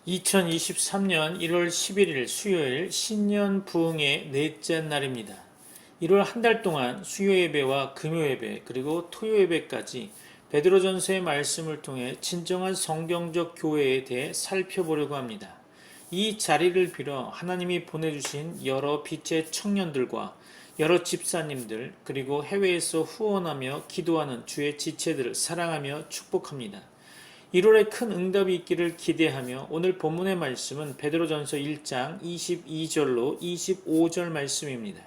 2023년 1월 11일 수요일 신년 부흥의 넷째 날입니다. 1월 한 달 동안 수요 예배와 금요 예배 그리고 토요 예배까지 베드로전서의 말씀을 통해 진정한 성경적 교회에 대해 살펴보려고 합니다. 이 자리를 빌어 하나님이 보내주신 여러 빛의 청년들과 여러 집사님들 그리고 해외에서 후원하며 기도하는 주의 지체들을 사랑하며 축복합니다. 1월에 큰 응답이 있기를 기대하며 오늘 본문의 말씀은 베드로전서 1장 22절로 25절 말씀입니다.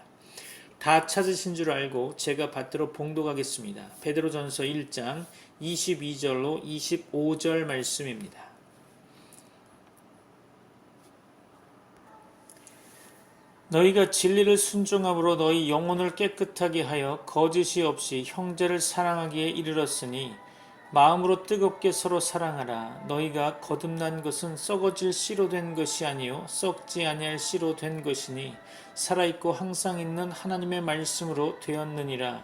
다 찾으신 줄 알고 제가 받들어 봉독하겠습니다. 베드로전서 1장 22절로 25절 말씀입니다. 너희가 진리를 순종함으로 너희 영혼을 깨끗하게 하여 거짓이 없이 형제를 사랑하기에 이르렀으니 마음으로 뜨겁게 서로 사랑하라. 너희가 거듭난 것은 썩어질 씨로 된 것이 아니요 썩지 아니할 씨로 된 것이니 살아있고 항상 있는 하나님의 말씀으로 되었느니라.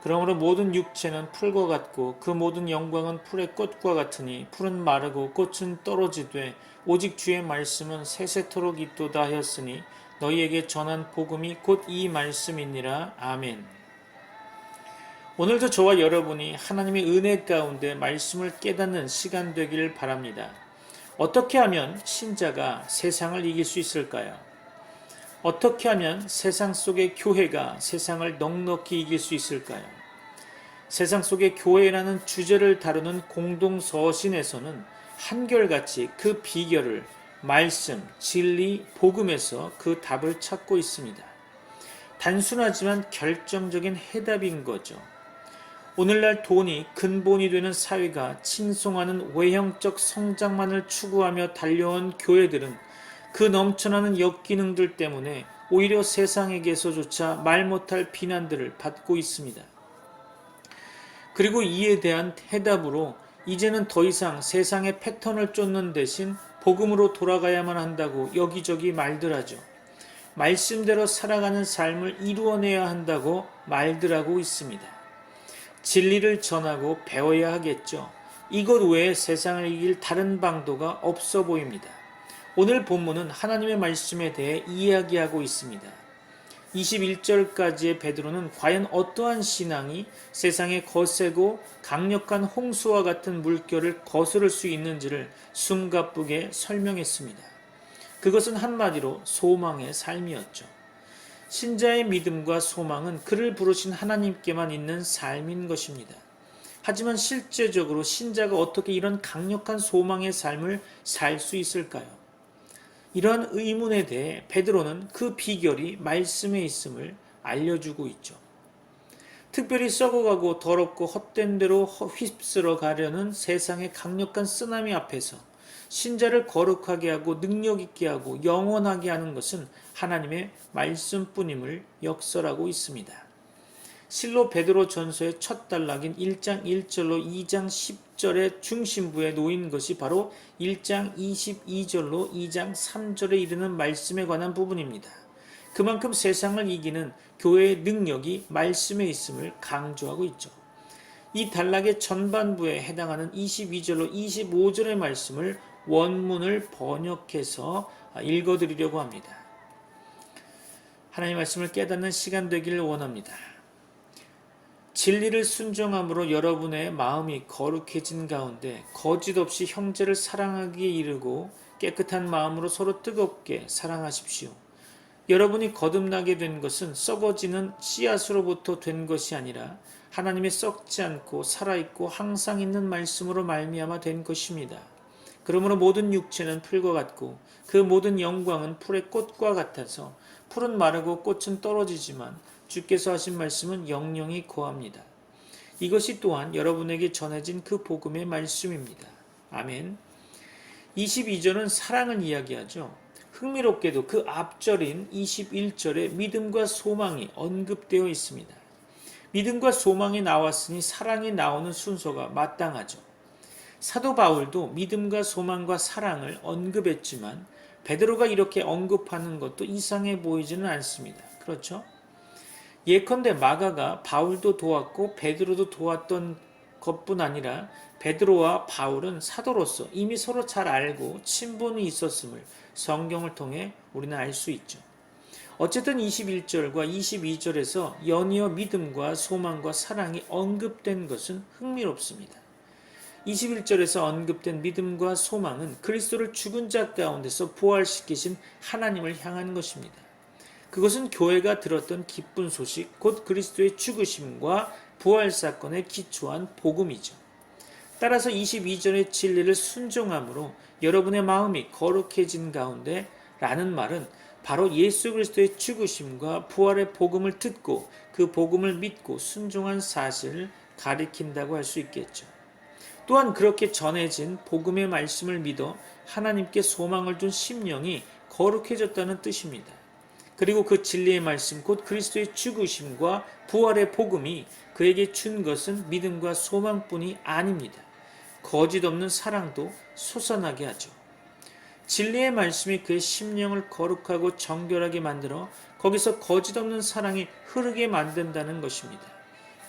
그러므로 모든 육체는 풀과 같고 그 모든 영광은 풀의 꽃과 같으니 풀은 마르고 꽃은 떨어지되 오직 주의 말씀은 세세토록 있도다 하였으니 너희에게 전한 복음이 곧 이 말씀이니라. 아멘. 오늘도 저와 여러분이 하나님의 은혜 가운데 말씀을 깨닫는 시간 되기를 바랍니다. 어떻게 하면 신자가 세상을 이길 수 있을까요? 어떻게 하면 세상 속의 교회가 세상을 넉넉히 이길 수 있을까요? 세상 속의 교회라는 주제를 다루는 공동서신에서는 한결같이 그 비결을 말씀, 진리, 복음에서 그 답을 찾고 있습니다. 단순하지만 결정적인 해답인 거죠. 오늘날 돈이 근본이 되는 사회가 칭송하는 외형적 성장만을 추구하며 달려온 교회들은 그 넘쳐나는 역기능들 때문에 오히려 세상에게서조차 말 못할 비난들을 받고 있습니다. 그리고 이에 대한 해답으로 이제는 더 이상 세상의 패턴을 쫓는 대신 복음으로 돌아가야만 한다고 여기저기 말들 하죠. 말씀대로 살아가는 삶을 이루어내야 한다고 말들 하고 있습니다. 진리를 전하고 배워야 하겠죠. 이것 외에 세상을 이길 다른 방도가 없어 보입니다. 오늘 본문은 하나님의 말씀에 대해 이야기하고 있습니다. 21절까지의 베드로는 과연 어떠한 신앙이 세상의 거세고 강력한 홍수와 같은 물결을 거스를 수 있는지를 숨가쁘게 설명했습니다. 그것은 한마디로 소망의 삶이었죠. 신자의 믿음과 소망은 그를 부르신 하나님께만 있는 삶인 것입니다. 하지만 실제적으로 신자가 어떻게 이런 강력한 소망의 삶을 살 수 있을까요? 이러한 의문에 대해 베드로는 그 비결이 말씀에 있음을 알려주고 있죠. 특별히 썩어가고 더럽고 헛된 대로 휩쓸어 가려는 세상의 강력한 쓰나미 앞에서 신자를 거룩하게 하고 능력 있게 하고 영원하게 하는 것은 하나님의 말씀뿐임을 역설하고 있습니다. 실로 베드로 전서의 첫 단락인 1장 1절로 2장 10절의 중심부에 놓인 것이 바로 1장 22절로 2장 3절에 이르는 말씀에 관한 부분입니다. 그만큼 세상을 이기는 교회의 능력이 말씀에 있음을 강조하고 있죠. 이 단락의 전반부에 해당하는 22절로 25절의 말씀을 원문을 번역해서 읽어드리려고 합니다. 하나님의 말씀을 깨닫는 시간 되기를 원합니다. 진리를 순종함으로 여러분의 마음이 거룩해진 가운데 거짓 없이 형제를 사랑하기에 이르고 깨끗한 마음으로 서로 뜨겁게 사랑하십시오. 여러분이 거듭나게 된 것은 썩어지는 씨앗으로부터 된 것이 아니라 하나님의 썩지 않고 살아있고 항상 있는 말씀으로 말미암아 된 것입니다. 그러므로 모든 육체는 풀과 같고 그 모든 영광은 풀의 꽃과 같아서 풀은 마르고 꽃은 떨어지지만 주께서 하신 말씀은 영영이 거합니다. 이것이 또한 여러분에게 전해진 그 복음의 말씀입니다. 아멘. 22절은 사랑을 이야기하죠. 흥미롭게도 그 앞절인 21절에 믿음과 소망이 언급되어 있습니다. 믿음과 소망이 나왔으니 사랑이 나오는 순서가 마땅하죠. 사도 바울도 믿음과 소망과 사랑을 언급했지만 베드로가 이렇게 언급하는 것도 이상해 보이지는 않습니다. 그렇죠? 예컨대 마가가 바울도 도왔고 베드로도 도왔던 것뿐 아니라 베드로와 바울은 사도로서 이미 서로 잘 알고 친분이 있었음을 성경을 통해 우리는 알 수 있죠. 어쨌든 21절과 22절에서 연이어 믿음과 소망과 사랑이 언급된 것은 흥미롭습니다. 21절에서 언급된 믿음과 소망은 그리스도를 죽은 자 가운데서 부활시키신 하나님을 향한 것입니다. 그것은 교회가 들었던 기쁜 소식, 곧 그리스도의 죽으심과 부활 사건에 기초한 복음이죠. 따라서 22절의 진리를 순종함으로 여러분의 마음이 거룩해진 가운데 라는 말은 바로 예수 그리스도의 죽으심과 부활의 복음을 듣고 그 복음을 믿고 순종한 사실을 가리킨다고 할 수 있겠죠. 또한 그렇게 전해진 복음의 말씀을 믿어 하나님께 소망을 준 심령이 거룩해졌다는 뜻입니다. 그리고 그 진리의 말씀, 곧 그리스도의 죽으심과 부활의 복음이 그에게 준 것은 믿음과 소망뿐이 아닙니다. 거짓 없는 사랑도 솟아나게 하죠. 진리의 말씀이 그의 심령을 거룩하고 정결하게 만들어 거기서 거짓 없는 사랑이 흐르게 만든다는 것입니다.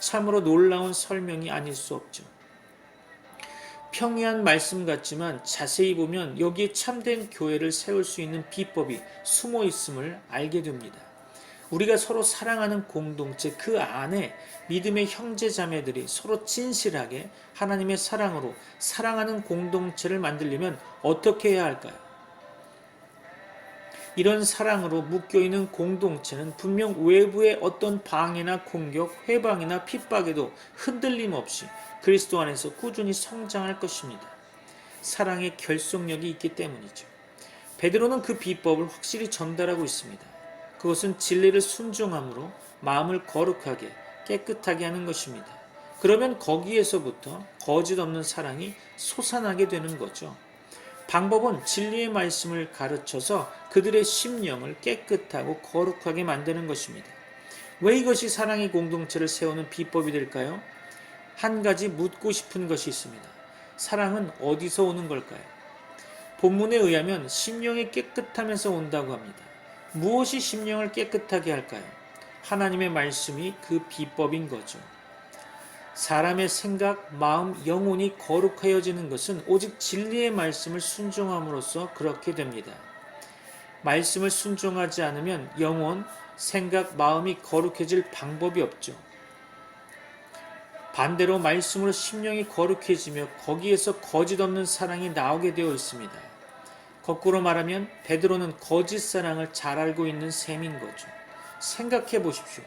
참으로 놀라운 설명이 아닐 수 없죠. 평이한 말씀 같지만 자세히 보면 여기에 참된 교회를 세울 수 있는 비법이 숨어 있음을 알게 됩니다. 우리가 서로 사랑하는 공동체 그 안에 믿음의 형제 자매들이 서로 진실하게 하나님의 사랑으로 사랑하는 공동체를 만들려면 어떻게 해야 할까요? 이런 사랑으로 묶여있는 공동체는 분명 외부의 어떤 방해나 공격, 회방이나 핍박에도 흔들림 없이 그리스도 안에서 꾸준히 성장할 것입니다. 사랑의 결속력이 있기 때문이죠. 베드로는 그 비법을 확실히 전달하고 있습니다. 그것은 진리를 순종함으로 마음을 거룩하게 깨끗하게 하는 것입니다. 그러면 거기에서부터 거짓 없는 사랑이 솟아나게 되는 거죠. 방법은 진리의 말씀을 가르쳐서 그들의 심령을 깨끗하고 거룩하게 만드는 것입니다. 왜 이것이 사랑의 공동체를 세우는 비법이 될까요? 한 가지 묻고 싶은 것이 있습니다. 사랑은 어디서 오는 걸까요? 본문에 의하면 심령이 깨끗하면서 온다고 합니다. 무엇이 심령을 깨끗하게 할까요? 하나님의 말씀이 그 비법인 거죠. 사람의 생각, 마음, 영혼이 거룩하여지는 것은 오직 진리의 말씀을 순종함으로써 그렇게 됩니다. 말씀을 순종하지 않으면 영혼, 생각, 마음이 거룩해질 방법이 없죠. 반대로 말씀으로 심령이 거룩해지며 거기에서 거짓 없는 사랑이 나오게 되어 있습니다. 거꾸로 말하면 베드로는 거짓 사랑을 잘 알고 있는 셈인 거죠. 생각해 보십시오.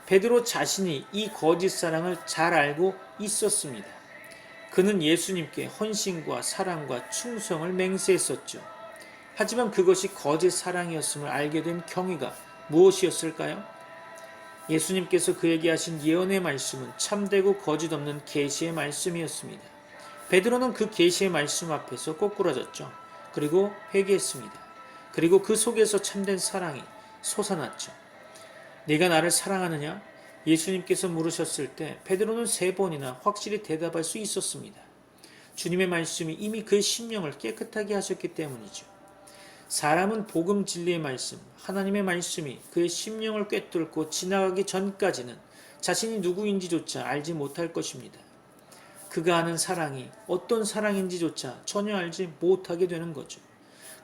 베드로 자신이 이 거짓 사랑을 잘 알고 있었습니다. 그는 예수님께 헌신과 사랑과 충성을 맹세했었죠. 하지만 그것이 거짓 사랑이었음을 알게 된 경위가 무엇이었을까요? 예수님께서 그에게 하신 예언의 말씀은 참되고 거짓 없는 계시의 말씀이었습니다. 베드로는 그 계시의 말씀 앞에서 꼬꾸라졌죠. 그리고 회개했습니다. 그리고 그 속에서 참된 사랑이 솟아났죠. 네가 나를 사랑하느냐? 예수님께서 물으셨을 때 베드로는 3번이나 확실히 대답할 수 있었습니다. 주님의 말씀이 이미 그의 심령을 깨끗하게 하셨기 때문이죠. 사람은 복음 진리의 말씀, 하나님의 말씀이 그의 심령을 꿰뚫고 지나가기 전까지는 자신이 누구인지조차 알지 못할 것입니다. 그가 아는 사랑이 어떤 사랑인지조차 전혀 알지 못하게 되는 거죠.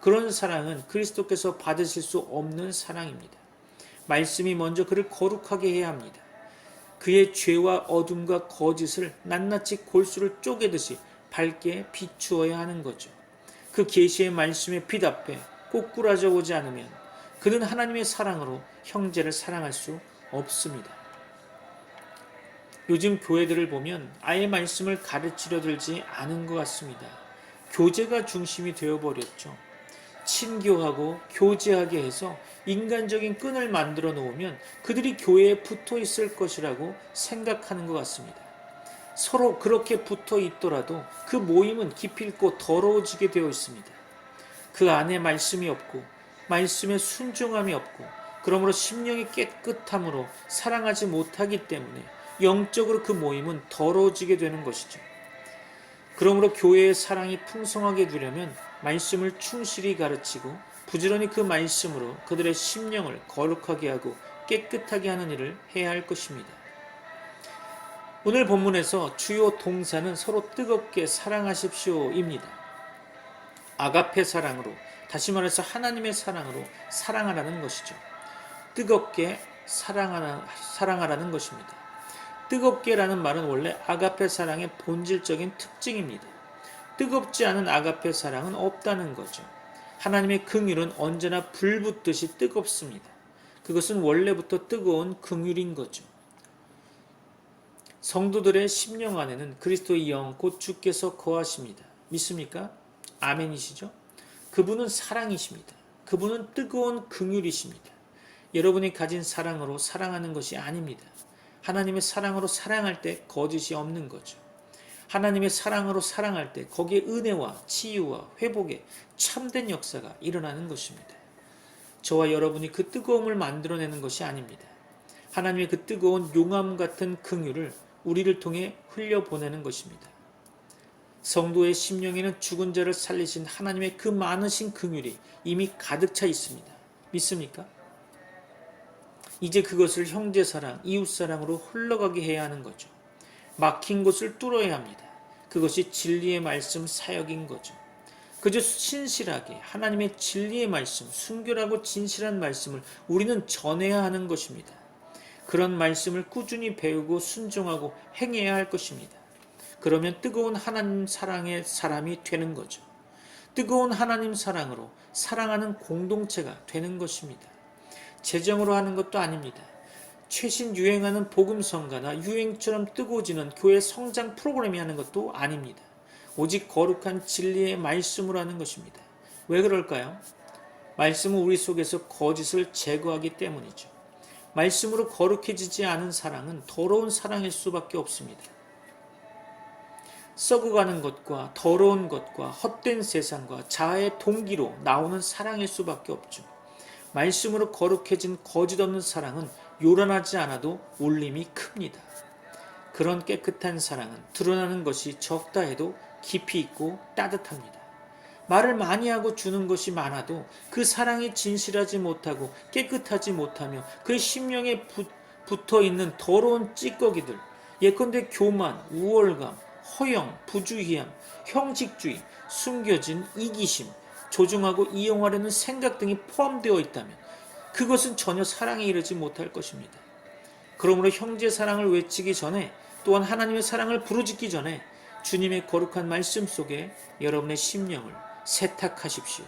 그런 사랑은 그리스도께서 받으실 수 없는 사랑입니다. 말씀이 먼저 그를 거룩하게 해야 합니다. 그의 죄와 어둠과 거짓을 낱낱이 골수를 쪼개듯이 밝게 비추어야 하는 거죠. 그 계시의 말씀에 빛 앞에 꼬꾸라져 오지 않으면 그는 하나님의 사랑으로 형제를 사랑할 수 없습니다. 요즘 교회들을 보면 아예 말씀을 가르치려 들지 않은 것 같습니다. 교제가 중심이 되어버렸죠. 친교하고 교제하게 해서 인간적인 끈을 만들어 놓으면 그들이 교회에 붙어 있을 것이라고 생각하는 것 같습니다. 서로 그렇게 붙어 있더라도 그 모임은 기필코 더러워지게 되어 있습니다. 그 안에 말씀이 없고 말씀에 순종함이 없고 그러므로 심령이 깨끗함으로 사랑하지 못하기 때문에 영적으로 그 모임은 더러워지게 되는 것이죠. 그러므로 교회의 사랑이 풍성하게 되려면 말씀을 충실히 가르치고 부지런히 그 말씀으로 그들의 심령을 거룩하게 하고 깨끗하게 하는 일을 해야 할 것입니다. 오늘 본문에서 주요 동사는 서로 뜨겁게 사랑하십시오입니다. 아가페 사랑으로, 다시 말해서 하나님의 사랑으로 사랑하라는 것이죠. 뜨겁게 사랑하라는 것입니다. 뜨겁게라는 말은 원래 아가페 사랑의 본질적인 특징입니다. 뜨겁지 않은 아가페 사랑은 없다는 거죠. 하나님의 긍휼은 언제나 불붙듯이 뜨겁습니다. 그것은 원래부터 뜨거운 긍휼인 거죠. 성도들의 심령 안에는 그리스도의 영 곧 주께서 거하십니다. 믿습니까? 아멘이시죠? 그분은 사랑이십니다. 그분은 뜨거운 긍휼이십니다. 여러분이 가진 사랑으로 사랑하는 것이 아닙니다. 하나님의 사랑으로 사랑할 때 거짓이 없는 거죠. 하나님의 사랑으로 사랑할 때 거기에 은혜와 치유와 회복의 참된 역사가 일어나는 것입니다. 저와 여러분이 그 뜨거움을 만들어내는 것이 아닙니다. 하나님의 그 뜨거운 용암 같은 긍휼을 우리를 통해 흘려보내는 것입니다. 성도의 심령에는 죽은 자를 살리신 하나님의 그 많으신 긍휼이 이미 가득 차 있습니다. 믿습니까? 이제 그것을 형제사랑, 이웃사랑으로 흘러가게 해야 하는 거죠. 막힌 곳을 뚫어야 합니다. 그것이 진리의 말씀 사역인 거죠. 그저 신실하게 하나님의 진리의 말씀, 순결하고 진실한 말씀을 우리는 전해야 하는 것입니다. 그런 말씀을 꾸준히 배우고 순종하고 행해야 할 것입니다. 그러면 뜨거운 하나님 사랑의 사람이 되는 거죠. 뜨거운 하나님 사랑으로 사랑하는 공동체가 되는 것입니다. 재정으로 하는 것도 아닙니다. 최신 유행하는 복음성가나 유행처럼 뜨거워지는 교회 성장 프로그램이 하는 것도 아닙니다. 오직 거룩한 진리의 말씀으로 하는 것입니다. 왜 그럴까요? 말씀은 우리 속에서 거짓을 제거하기 때문이죠. 말씀으로 거룩해지지 않은 사랑은 더러운 사랑일 수밖에 없습니다. 썩어가는 것과 더러운 것과 헛된 세상과 자아의 동기로 나오는 사랑일 수밖에 없죠. 말씀으로 거룩해진 거짓 없는 사랑은 요란하지 않아도 울림이 큽니다. 그런 깨끗한 사랑은 드러나는 것이 적다 해도 깊이 있고 따뜻합니다. 말을 많이 하고 주는 것이 많아도 그 사랑이 진실하지 못하고 깨끗하지 못하며 그 심령에 붙어있는 더러운 찌꺼기들, 예컨대 교만, 우월감, 허영, 부주의함, 형식주의, 숨겨진 이기심, 조종하고 이용하려는 생각 등이 포함되어 있다면 그것은 전혀 사랑에 이르지 못할 것입니다. 그러므로 형제 사랑을 외치기 전에 또한 하나님의 사랑을 부르짖기 전에 주님의 거룩한 말씀 속에 여러분의 심령을 세탁하십시오.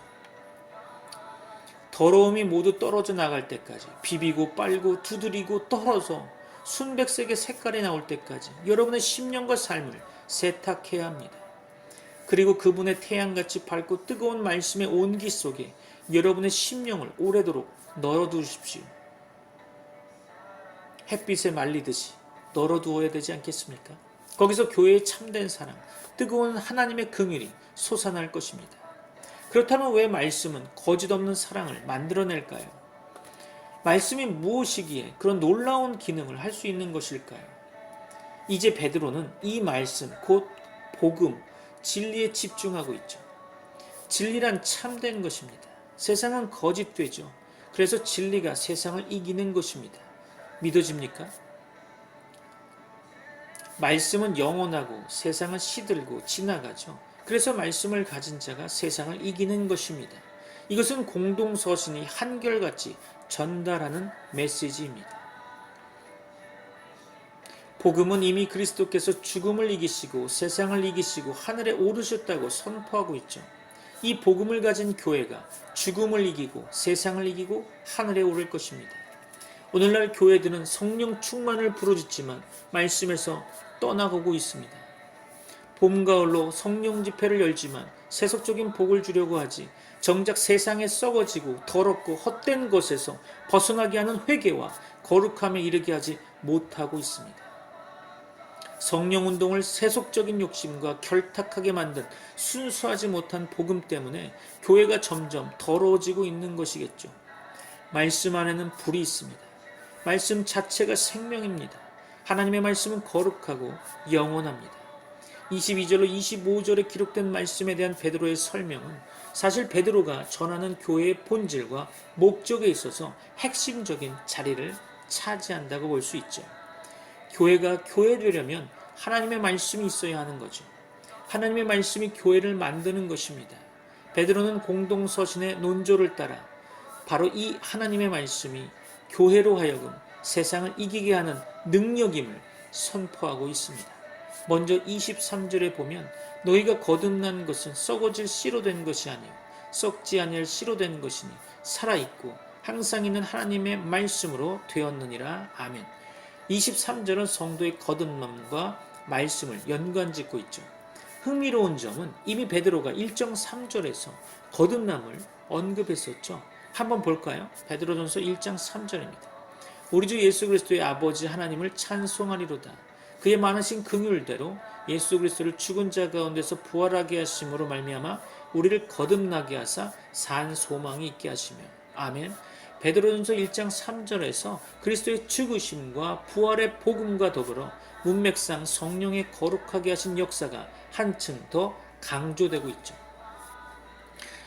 더러움이 모두 떨어져 나갈 때까지 비비고 빨고 두드리고 떨어서 순백색의 색깔이 나올 때까지 여러분의 심령과 삶을 세탁해야 합니다. 그리고 그분의 태양같이 밝고 뜨거운 말씀의 온기 속에 여러분의 심령을 오래도록 널어두십시오. 햇빛에 말리듯이 널어두어야 되지 않겠습니까? 거기서 교회의 참된 사랑, 뜨거운 하나님의 긍휼이 솟아날 것입니다. 그렇다면 왜 말씀은 거짓 없는 사랑을 만들어낼까요? 말씀이 무엇이기에 그런 놀라운 기능을 할 수 있는 것일까요? 이제 베드로는 이 말씀, 곧 복음, 진리에 집중하고 있죠. 진리란 참된 것입니다. 세상은 거짓되죠. 그래서 진리가 세상을 이기는 것입니다. 믿어집니까? 말씀은 영원하고 세상은 시들고 지나가죠. 그래서 말씀을 가진 자가 세상을 이기는 것입니다. 이것은 공동서신이 한결같이 전달하는 메시지입니다. 복음은 이미 그리스도께서 죽음을 이기시고 세상을 이기시고 하늘에 오르셨다고 선포하고 있죠. 이 복음을 가진 교회가 죽음을 이기고 세상을 이기고 하늘에 오를 것입니다. 오늘날 교회들은 성령 충만을 부르짖지만 말씀에서 떠나가고 있습니다. 봄, 가을로 성령 집회를 열지만 세속적인 복을 주려고 하지 정작 세상에 썩어지고 더럽고 헛된 것에서 벗어나게 하는 회개와 거룩함에 이르게 하지 못하고 있습니다. 성령운동을 세속적인 욕심과 결탁하게 만든 순수하지 못한 복음 때문에 교회가 점점 더러워지고 있는 것이겠죠. 말씀 안에는 불이 있습니다. 말씀 자체가 생명입니다. 하나님의 말씀은 거룩하고 영원합니다. 22절로 25절에 기록된 말씀에 대한 베드로의 설명은 사실 베드로가 전하는 교회의 본질과 목적에 있어서 핵심적인 자리를 차지한다고 볼 수 있죠. 교회가 교회되려면 하나님의 말씀이 있어야 하는 거죠. 하나님의 말씀이 교회를 만드는 것입니다. 베드로는 공동서신의 논조를 따라 바로 이 하나님의 말씀이 교회로 하여금 세상을 이기게 하는 능력임을 선포하고 있습니다. 먼저 23절에 보면 너희가 거듭난 것은 썩어질 씨로 된 것이 아니요 썩지 아니할 씨로 된 것이니 살아있고 항상 있는 하나님의 말씀으로 되었느니라. 아멘. 23절은 성도의 거듭남과 말씀을 연관짓고 있죠. 흥미로운 점은 이미 베드로가 1장 3절에서 거듭남을 언급했었죠. 한번 볼까요? 베드로전서 1장 3절입니다. 우리 주 예수 그리스도의 아버지 하나님을 찬송하리로다. 그의 많으신 긍휼대로 예수 그리스도를 죽은 자 가운데서 부활하게 하심으로 말미암아 우리를 거듭나게 하사 산 소망이 있게 하시며. 아멘. 베드로전서 1장 3절에서 그리스도의 죽으심과 부활의 복음과 더불어 문맥상 성령의 거룩하게 하신 역사가 한층 더 강조되고 있죠.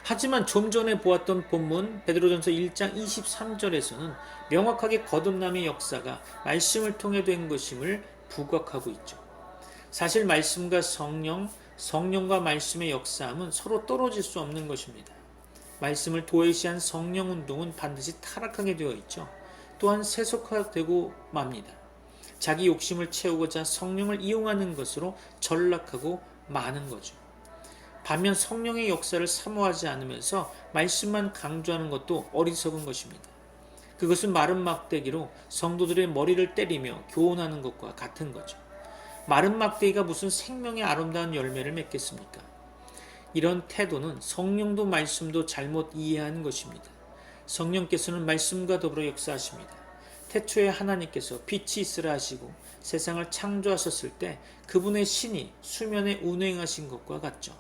하지만 좀 전에 보았던 본문 베드로전서 1장 23절에서는 명확하게 거듭남의 역사가 말씀을 통해 된 것임을 부각하고 있죠. 사실 말씀과 성령과 말씀의 역사함은 서로 떨어질 수 없는 것입니다. 말씀을 도외시한 성령 운동은 반드시 타락하게 되어 있죠. 또한 세속화되고 맙니다. 자기 욕심을 채우고자 성령을 이용하는 것으로 전락하고 마는 거죠. 반면 성령의 역사를 사모하지 않으면서 말씀만 강조하는 것도 어리석은 것입니다. 그것은 마른 막대기로 성도들의 머리를 때리며 교훈하는 것과 같은 거죠. 마른 막대기가 무슨 생명의 아름다운 열매를 맺겠습니까? 이런 태도는 성령도 말씀도 잘못 이해하는 것입니다. 성령께서는 말씀과 더불어 역사하십니다. 태초에 하나님께서 빛이 있으라 하시고 세상을 창조하셨을 때 그분의 신이 수면에 운행하신 것과 같죠.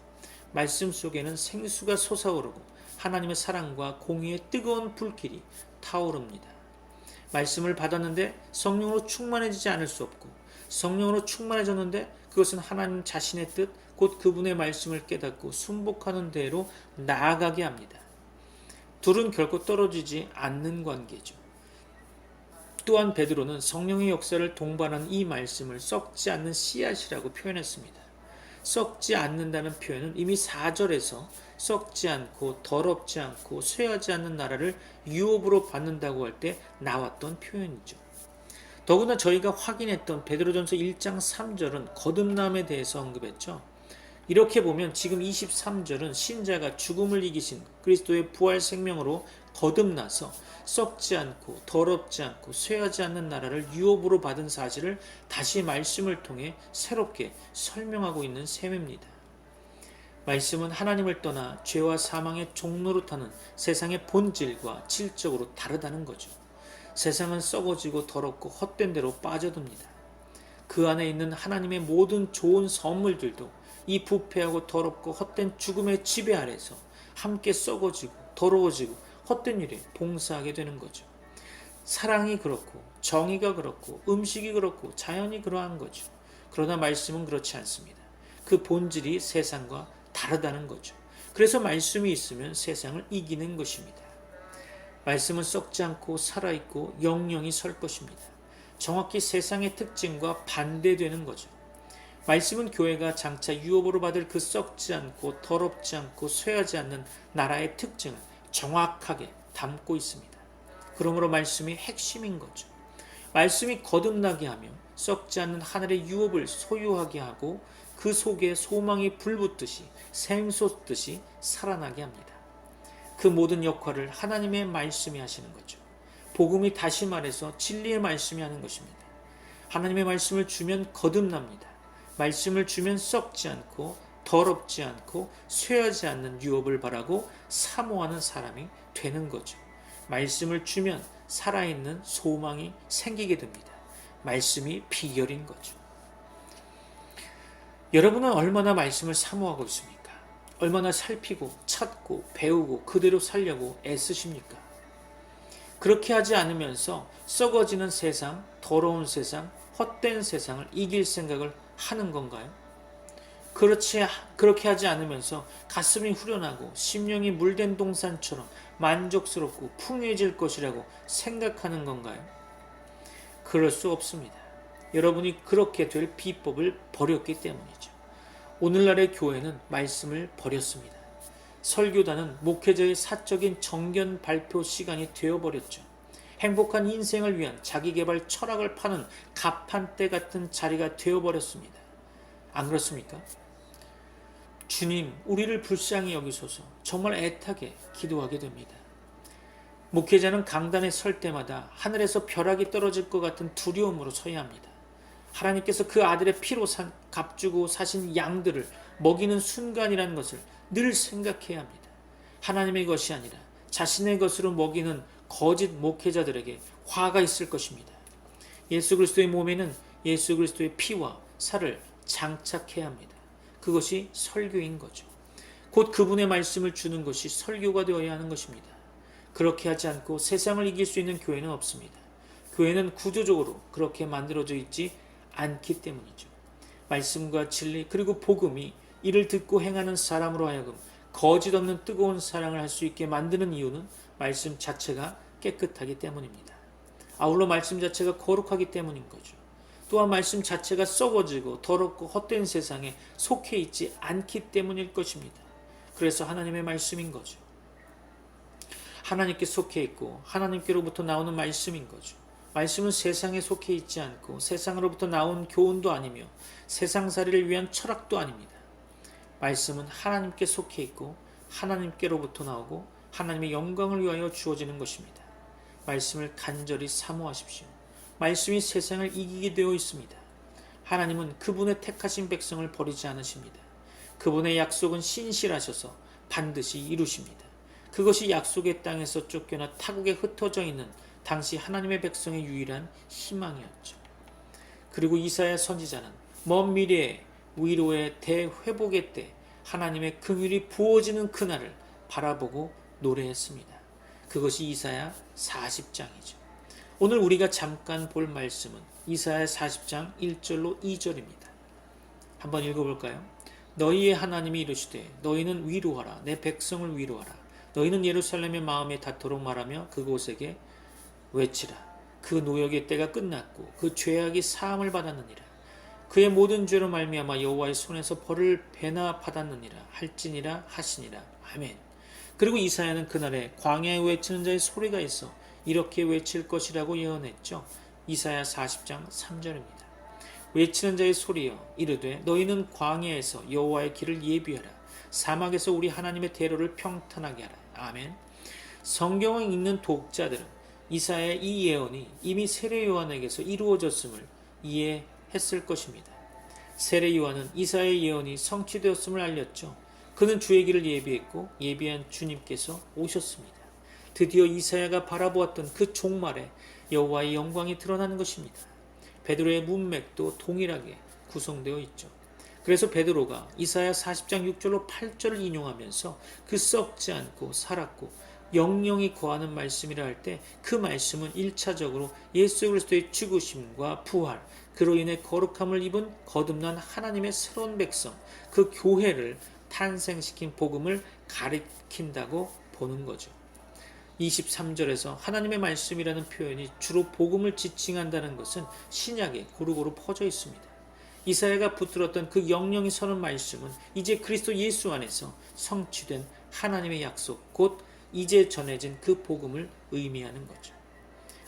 말씀 속에는 생수가 솟아오르고 하나님의 사랑과 공의의 뜨거운 불길이 타오릅니다. 말씀을 받았는데 성령으로 충만해지지 않을 수 없고 성령으로 충만해졌는데 그것은 하나님 자신의 뜻, 곧 그분의 말씀을 깨닫고 순복하는 대로 나아가게 합니다. 둘은 결코 떨어지지 않는 관계죠. 또한 베드로는 성령의 역사를 동반한 이 말씀을 썩지 않는 씨앗이라고 표현했습니다. 썩지 않는다는 표현은 이미 4절에서 썩지 않고 더럽지 않고 쇠하지 않는 나라를 유업으로 받는다고 할 때 나왔던 표현이죠. 더구나 저희가 확인했던 베드로전서 1장 3절은 거듭남에 대해서 언급했죠. 이렇게 보면 지금 23절은 신자가 죽음을 이기신 그리스도의 부활 생명으로 거듭나서 썩지 않고 더럽지 않고 쇠하지 않는 나라를 유업으로 받은 사실을 다시 말씀을 통해 새롭게 설명하고 있는 셈입니다. 말씀은 하나님을 떠나 죄와 사망의 종로로 타는 세상의 본질과 질적으로 다르다는 거죠. 세상은 썩어지고 더럽고 헛된 데로 빠져듭니다. 그 안에 있는 하나님의 모든 좋은 선물들도 이 부패하고 더럽고 헛된 죽음의 지배 아래서 함께 썩어지고 더러워지고 헛된 일에 봉사하게 되는 거죠. 사랑이 그렇고 정의가 그렇고 음식이 그렇고 자연이 그러한 거죠. 그러나 말씀은 그렇지 않습니다. 그 본질이 세상과 다르다는 거죠. 그래서 말씀이 있으면 세상을 이기는 것입니다. 말씀은 썩지 않고 살아있고 영영이 설 것입니다. 정확히 세상의 특징과 반대되는 거죠. 말씀은 교회가 장차 유업으로 받을 그 썩지 않고 더럽지 않고 쇠하지 않는 나라의 특징을 정확하게 담고 있습니다. 그러므로 말씀이 핵심인 거죠. 말씀이 거듭나게 하며 썩지 않는 하늘의 유업을 소유하게 하고 그 속에 소망이 불붙듯이 샘솟듯이 살아나게 합니다. 그 모든 역할을 하나님의 말씀이 하시는 거죠. 복음이 다시 말해서 진리의 말씀이 하는 것입니다. 하나님의 말씀을 주면 거듭납니다. 말씀을 주면 썩지 않고 더럽지 않고 쇠하지 않는 유업을 바라고 사모하는 사람이 되는 거죠. 말씀을 주면 살아있는 소망이 생기게 됩니다. 말씀이 비결인 거죠. 여러분은 얼마나 말씀을 사모하고 있습니까? 얼마나 살피고 찾고 배우고 그대로 살려고 애쓰십니까? 그렇게 하지 않으면서 썩어지는 세상, 더러운 세상, 헛된 세상을 이길 생각을 하는 건가요? 그렇게 하지 않으면서 가슴이 후련하고 심령이 물된 동산처럼 만족스럽고 풍요해질 것이라고 생각하는 건가요? 그럴 수 없습니다. 여러분이 그렇게 될 비법을 버렸기 때문이죠. 오늘날의 교회는 말씀을 버렸습니다. 설교단은 목회자의 사적인 정견 발표 시간이 되어버렸죠. 행복한 인생을 위한 자기개발 철학을 파는 가판대 같은 자리가 되어버렸습니다. 안 그렇습니까? 주님, 우리를 불쌍히 여기소서. 정말 애타게 기도하게 됩니다. 목회자는 강단에 설 때마다 하늘에서 벼락이 떨어질 것 같은 두려움으로 서야 합니다. 하나님께서 그 아들의 피로 값주고 사신 양들을 먹이는 순간이라는 것을 늘 생각해야 합니다. 하나님의 것이 아니라 자신의 것으로 먹이는 거짓 목회자들에게 화가 있을 것입니다. 예수 그리스도의 몸에는 예수 그리스도의 피와 살을 장착해야 합니다. 그것이 설교인 거죠. 곧 그분의 말씀을 주는 것이 설교가 되어야 하는 것입니다. 그렇게 하지 않고 세상을 이길 수 있는 교회는 없습니다. 교회는 구조적으로 그렇게 만들어져 있지 않기 때문이죠. 말씀과 진리 그리고 복음이 이를 듣고 행하는 사람으로 하여금 거짓 없는 뜨거운 사랑을 할 수 있게 만드는 이유는 말씀 자체가 깨끗하기 때문입니다. 아울러 말씀 자체가 거룩하기 때문인 거죠. 또한 말씀 자체가 썩어지고 더럽고 헛된 세상에 속해 있지 않기 때문일 것입니다. 그래서 하나님의 말씀인 거죠. 하나님께 속해 있고 하나님께로부터 나오는 말씀인 거죠. 말씀은 세상에 속해 있지 않고 세상으로부터 나온 교훈도 아니며 세상살이를 위한 철학도 아닙니다. 말씀은 하나님께 속해 있고 하나님께로부터 나오고 하나님의 영광을 위하여 주어지는 것입니다. 말씀을 간절히 사모하십시오. 말씀이 세상을 이기게 되어 있습니다. 하나님은 그분의 택하신 백성을 버리지 않으십니다. 그분의 약속은 신실하셔서 반드시 이루십니다. 그것이 약속의 땅에서 쫓겨나 타국에 흩어져 있는 당시 하나님의 백성의 유일한 희망이었죠. 그리고 이사야 선지자는 먼 미래의 위로의 대회복의 때 하나님의 긍휼이 부어지는 그날을 바라보고 노래했습니다. 그것이 이사야 40장이죠. 오늘 우리가 잠깐 볼 말씀은 이사야 40장 1절로 2절입니다. 한번 읽어볼까요? 너희의 하나님이 이르시되 너희는 위로하라. 내 백성을 위로하라. 너희는 예루살렘의 마음에 닿도록 말하며 그곳에게 외치라. 그 노역의 때가 끝났고 그 죄악이 사함을 받았느니라. 그의 모든 죄로 말미암아 여호와의 손에서 벌을 배나 받았느니라 할지니라 하시니라. 아멘. 그리고 이사야는 그날에 광야에 외치는 자의 소리가 있어 이렇게 외칠 것이라고 예언했죠. 이사야 40장 3절입니다. 외치는 자의 소리여 이르되 너희는 광야에서 여호와의 길을 예비하라. 사막에서 우리 하나님의 대로를 평탄하게 하라. 아멘. 성경을 읽는 독자들은 이사야의 이 예언이 이미 세례 요한에게서 이루어졌음을 이해했을 것입니다. 세례 요한은 이사야의 예언이 성취되었음을 알렸죠. 그는 주의 길을 예비했고 예비한 주님께서 오셨습니다. 드디어 이사야가 바라보았던 그 종말에 여호와의 영광이 드러나는 것입니다. 베드로의 문맥도 동일하게 구성되어 있죠. 그래서 베드로가 이사야 40장 6절로 8절을 인용하면서 그 썩지 않고 살았고 영영이 거하는 말씀이라 할 때 그 말씀은 1차적으로 예수 그리스도의 죽으심과 부활, 그로 인해 거룩함을 입은 거듭난 하나님의 새로운 백성, 그 교회를 탄생시킨 복음을 가리킨다고 보는 거죠. 23절에서 하나님의 말씀이라는 표현이 주로 복음을 지칭한다는 것은 신약에 고루고루 퍼져 있습니다. 이사야가 붙들었던 그 영영이 서는 말씀은 이제 그리스도 예수 안에서 성취된 하나님의 약속, 곧 이제 전해진 그 복음을 의미하는 거죠.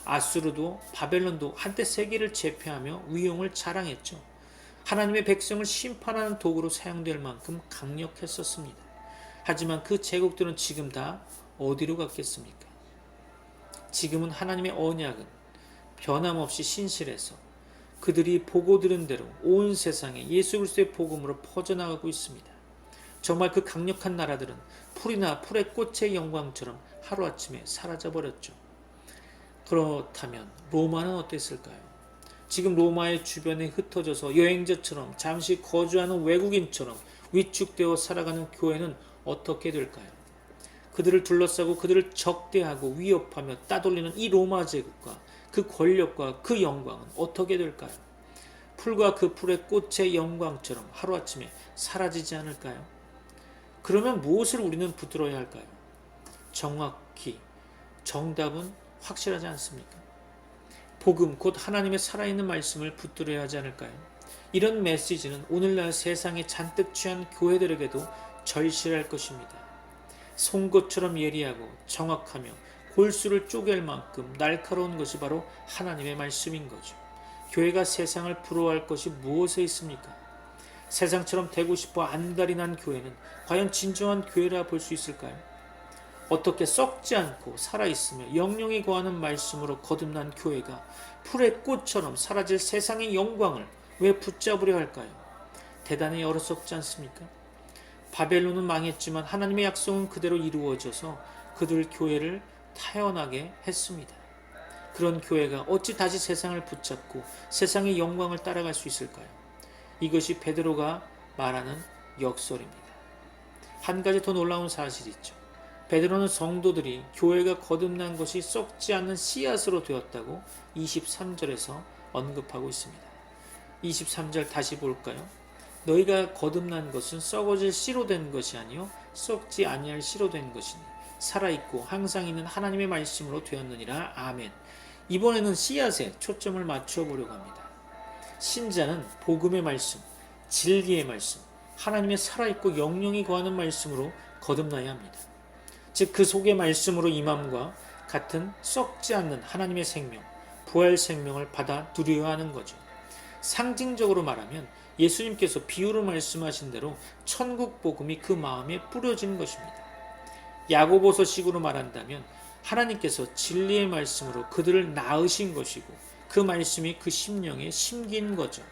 아수르도 바벨론도 한때 세계를 제패하며 위용을 자랑했죠. 하나님의 백성을 심판하는 도구로 사용될 만큼 강력했었습니다. 하지만 그 제국들은 지금 다 어디로 갔겠습니까? 지금은 하나님의 언약은 변함없이 신실해서 그들이 보고 들은 대로 온 세상에 예수 그리스도의 복음으로 퍼져나가고 있습니다. 정말 그 강력한 나라들은 풀이나 풀의 꽃의 영광처럼 하루아침에 사라져버렸죠. 그렇다면 로마는 어땠을까요? 지금 로마의 주변에 흩어져서 여행자처럼 잠시 거주하는 외국인처럼 위축되어 살아가는 교회는 어떻게 될까요? 그들을 둘러싸고 그들을 적대하고 위협하며 따돌리는 이 로마 제국과 그 권력과 그 영광은 어떻게 될까요? 풀과 그 풀의 꽃의 영광처럼 하루아침에 사라지지 않을까요? 그러면 무엇을 우리는 붙들어야 할까요? 정확히 정답은 확실하지 않습니까? 복음 곧 하나님의 살아있는 말씀을 붙들어야 하지 않을까요? 이런 메시지는 오늘날 세상에 잔뜩 취한 교회들에게도 절실할 것입니다. 송곳처럼 예리하고 정확하며 골수를 쪼갤 만큼 날카로운 것이 바로 하나님의 말씀인 거죠. 교회가 세상을 부러워할 것이 무엇에 있습니까? 세상처럼 되고 싶어 안달이 난 교회는 과연 진정한 교회라 볼 수 있을까요? 어떻게 썩지 않고 살아있으며 영영이 거하는 말씀으로 거듭난 교회가 풀의 꽃처럼 사라질 세상의 영광을 왜 붙잡으려 할까요? 대단히 어리석지 않습니까? 바벨론은 망했지만 하나님의 약속은 그대로 이루어져서 그들 교회를 태어나게 했습니다. 그런 교회가 어찌 다시 세상을 붙잡고 세상의 영광을 따라갈 수 있을까요? 이것이 베드로가 말하는 역설입니다. 한 가지 더 놀라운 사실이 있죠. 베드로는 성도들이 교회가 거듭난 것이 썩지 않는 씨앗으로 되었다고 23절에서 언급하고 있습니다. 23절 다시 볼까요? 너희가 거듭난 것은 썩어질 씨로 된 것이 아니요 썩지 아니할 씨로 된 것이니 살아있고 항상 있는 하나님의 말씀으로 되었느니라. 아멘. 이번에는 씨앗에 초점을 맞춰 보려고 합니다. 신자는 복음의 말씀, 진리의 말씀, 하나님의 살아있고 영영이 거하는 말씀으로 거듭나야 합니다. 즉 그 속의 말씀으로 임함과 같은 썩지 않는 하나님의 생명, 부활 생명을 받아 누려야 하는 거죠. 상징적으로 말하면 예수님께서 비유로 말씀하신 대로 천국 복음이 그 마음에 뿌려진 것입니다. 야고보서식으로 말한다면 하나님께서 진리의 말씀으로 그들을 낳으신 것이고 그 말씀이 그 심령에 심긴 거죠.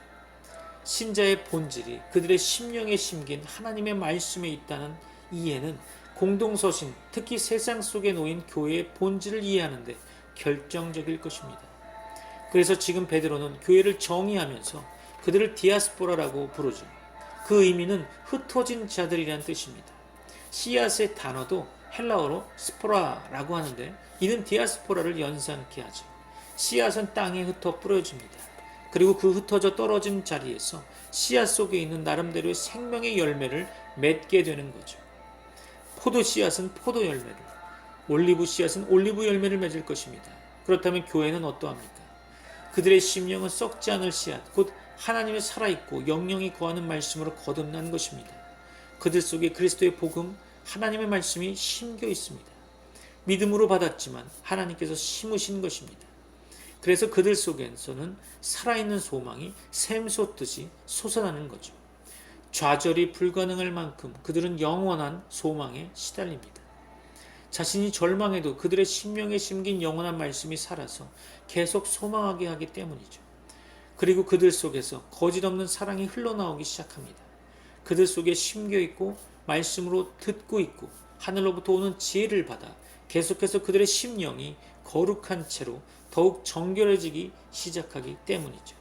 신자의 본질이 그들의 심령에 심긴 하나님의 말씀에 있다는 이해는 공동서신, 특히 세상 속에 놓인 교회의 본질을 이해하는 데 결정적일 것입니다. 그래서 지금 베드로는 교회를 정의하면서 그들을 디아스포라라고 부르죠. 그 의미는 흩어진 자들이란 뜻입니다. 씨앗의 단어도 헬라어로 스포라라고 하는데 이는 디아스포라를 연상케 하죠. 씨앗은 땅에 흩어 뿌려집니다. 그리고 그 흩어져 떨어진 자리에서 씨앗 속에 있는 나름대로의 생명의 열매를 맺게 되는 거죠. 포도 씨앗은 포도 열매를, 올리브 씨앗은 올리브 열매를 맺을 것입니다. 그렇다면 교회는 어떠합니까? 그들의 심령은 썩지 않을 씨앗, 곧 하나님의 살아있고 영영이 거하는 말씀으로 거듭난 것입니다. 그들 속에 그리스도의 복음, 하나님의 말씀이 심겨 있습니다. 믿음으로 받았지만 하나님께서 심으신 것입니다. 그래서 그들 속에서는 살아있는 소망이 샘솟듯이 솟아나는 거죠. 좌절이 불가능할 만큼 그들은 영원한 소망에 시달립니다. 자신이 절망해도 그들의 심령에 심긴 영원한 말씀이 살아서 계속 소망하게 하기 때문이죠. 그리고 그들 속에서 거짓없는 사랑이 흘러나오기 시작합니다. 그들 속에 심겨 있고 말씀으로 듣고 있고 하늘로부터 오는 지혜를 받아 계속해서 그들의 심령이 거룩한 채로 더욱 정결해지기 시작하기 때문이죠.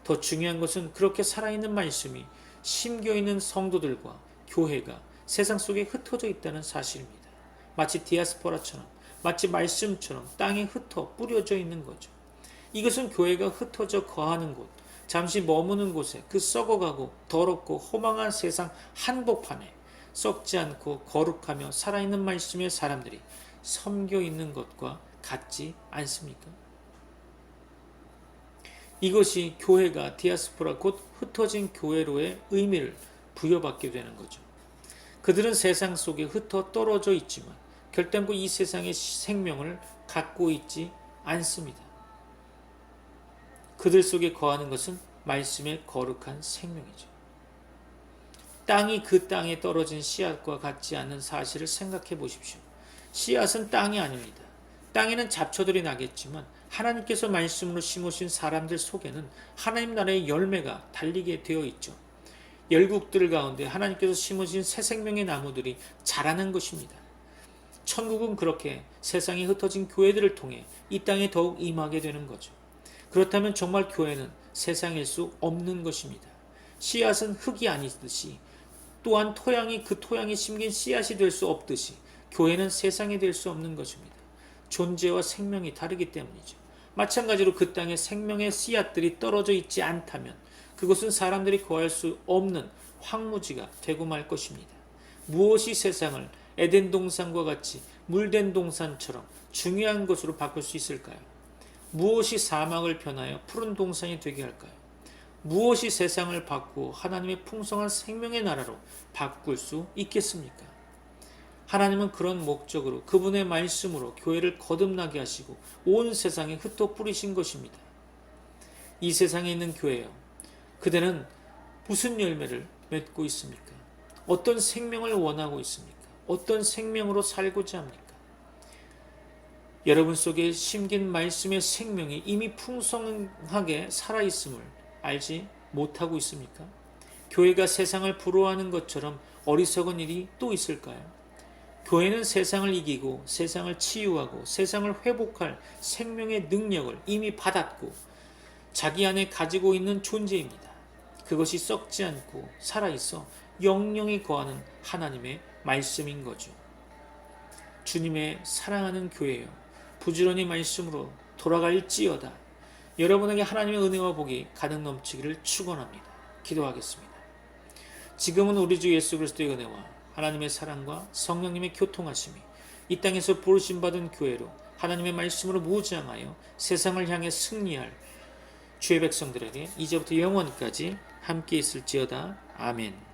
더 중요한 것은 그렇게 살아있는 말씀이 심겨있는 성도들과 교회가 세상 속에 흩어져 있다는 사실입니다. 마치 디아스포라처럼, 마치 말씀처럼 땅에 흩어 뿌려져 있는 거죠. 이것은 교회가 흩어져 거하는 곳, 잠시 머무는 곳에 그 썩어가고 더럽고 허망한 세상 한복판에 썩지 않고 거룩하며 살아있는 말씀의 사람들이 섬겨 있는 것과 같지 않습니까? 이것이 교회가 디아스포라 곧 흩어진 교회로의 의미를 부여받게 되는 거죠. 그들은 세상 속에 흩어 떨어져 있지만 결단코 이 세상의 생명을 갖고 있지 않습니다. 그들 속에 거하는 것은 말씀의 거룩한 생명이죠. 땅이 그 땅에 떨어진 씨앗과 같지 않은 사실을 생각해 보십시오. 씨앗은 땅이 아닙니다. 땅에는 잡초들이 나겠지만 하나님께서 말씀으로 심으신 사람들 속에는 하나님 나라의 열매가 달리게 되어 있죠. 열국들 가운데 하나님께서 심으신 새 생명의 나무들이 자라는 것입니다. 천국은 그렇게 세상에 흩어진 교회들을 통해 이 땅에 더욱 임하게 되는 거죠. 그렇다면 정말 교회는 세상일 수 없는 것입니다. 씨앗은 흙이 아니듯이 또한 토양이 그 토양에 심긴 씨앗이 될 수 없듯이 교회는 세상이 될 수 없는 것입니다. 존재와 생명이 다르기 때문이죠. 마찬가지로 그 땅에 생명의 씨앗들이 떨어져 있지 않다면 그것은 사람들이 거할 수 없는 황무지가 되고 말 것입니다. 무엇이 세상을 에덴 동산과 같이 물된 동산처럼 중요한 것으로 바꿀 수 있을까요? 무엇이 사막을 변하여 푸른 동산이 되게 할까요? 무엇이 세상을 바꾸어 하나님의 풍성한 생명의 나라로 바꿀 수 있겠습니까? 하나님은 그런 목적으로 그분의 말씀으로 교회를 거듭나게 하시고 온 세상에 흩어 뿌리신 것입니다. 이 세상에 있는 교회여, 그대는 무슨 열매를 맺고 있습니까? 어떤 생명을 원하고 있습니까? 어떤 생명으로 살고자 합니까? 여러분 속에 심긴 말씀의 생명이 이미 풍성하게 살아있음을 알지 못하고 있습니까? 교회가 세상을 부러워하는 것처럼 어리석은 일이 또 있을까요? 교회는 세상을 이기고 세상을 치유하고 세상을 회복할 생명의 능력을 이미 받았고 자기 안에 가지고 있는 존재입니다. 그것이 썩지 않고 살아있어 영영이 거하는 하나님의 말씀인 거죠. 주님의 사랑하는 교회여, 부지런히 말씀으로 돌아갈지어다. 여러분에게 하나님의 은혜와 복이 가득 넘치기를 축원합니다. 기도하겠습니다. 지금은 우리 주 예수 그리스도의 은혜와 하나님의 사랑과 성령님의 교통하심이 이 땅에서 부르심받은 교회로 하나님의 말씀으로 무장하여 세상을 향해 승리할 주의 백성들에게 이제부터 영원까지 함께 있을지어다. 아멘.